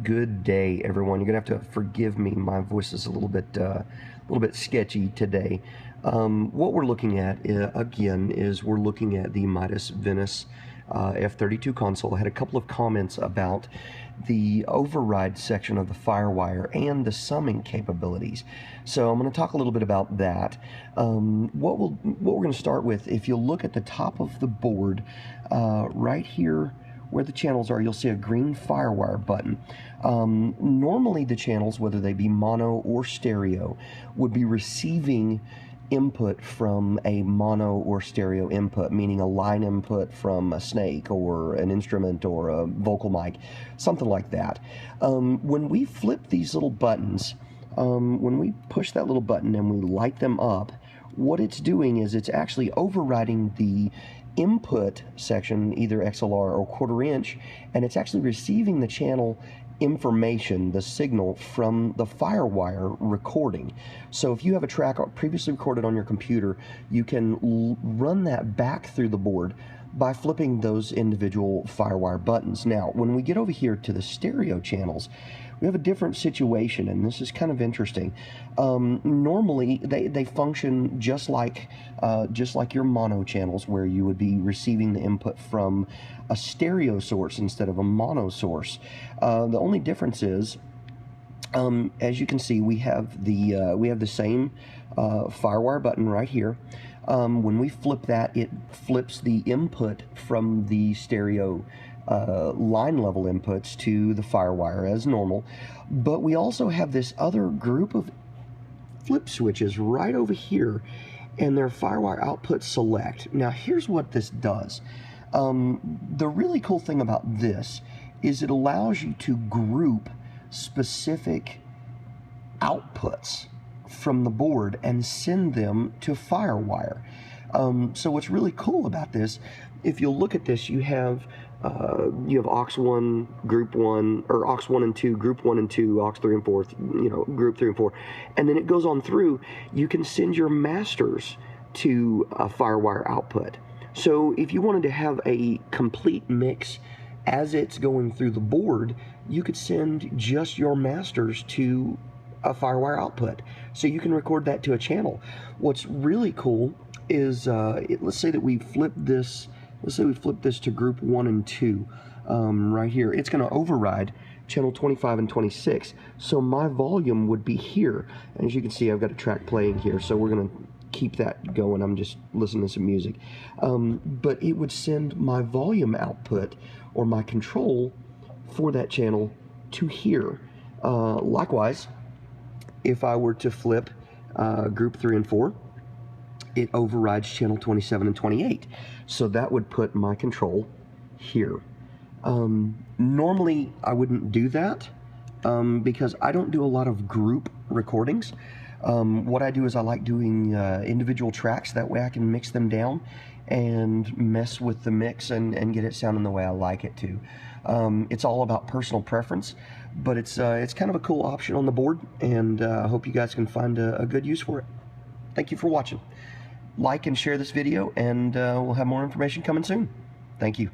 Good day, everyone. You're gonna have to forgive me. My voice is a little bit sketchy today. What we're looking at again is we're looking at the Midas Venice F32 console. I had a couple of comments about the override section of the Firewire and the summing capabilities. So I'm going to talk a little bit about that. What we're going to start with, if you'll look at the top of the board, right here where the channels are, you'll see a green Firewire button. Normally the channels, whether they be mono or stereo, would be receiving input from a mono or stereo input, meaning a line input from a snake or an instrument or a vocal mic, something like that. When we flip these little buttons, when we push that little button and we light them up, what it's doing is it's actually overriding the input section, either XLR or quarter inch, and it's actually receiving the channel information, the signal, from the Firewire recording. So if you have a track previously recorded on your computer, you can run that back through the board by flipping those individual Firewire buttons. Now, when we get over here to the stereo channels, we have a different situation, and this is kind of interesting. Normally, they function just like your mono channels, where you would be receiving the input from a stereo source instead of a mono source. The only difference is, as you can see, we have the same Firewire button right here. When we flip that, it flips the input from the stereo line level inputs to the Firewire as normal, but we also have this other group of flip switches right over here, and they're Firewire output select. Now here's what this does. The really cool thing about this is it allows you to group specific outputs from the board and send them to Firewire. So what's really cool about this, if you'll look at this, you have aux 1, group 1, or aux 1 and 2, group 1 and 2, aux 3 and 4, group 3 and 4, and then it goes on through. You can send your masters to a Firewire output. So if you wanted to have a complete mix as it's going through the board, you could send just your masters to a Firewire output, so you can record that to a channel. What's really cool is, let's say that we flip this. Let's say we flip this to group 1 and 2 right here. It's going to override channel 25 and 26. So my volume would be here. And as you can see, I've got a track playing here, so we're going to keep that going. I'm just listening to some music. But it would send my volume output or my control for that channel to here. Likewise, if I were to flip group 3 and 4, it overrides channel 27 and 28. So that would put my control here. Normally, I wouldn't do that because I don't do a lot of group recordings. What I do is I like doing individual tracks. That way I can mix them down and mess with the mix and get it sounding the way I like it to. It's all about personal preference, but it's kind of a cool option on the board, and I hope you guys can find a good use for it. Thank you for watching. Like and share this video, and we'll have more information coming soon. Thank you.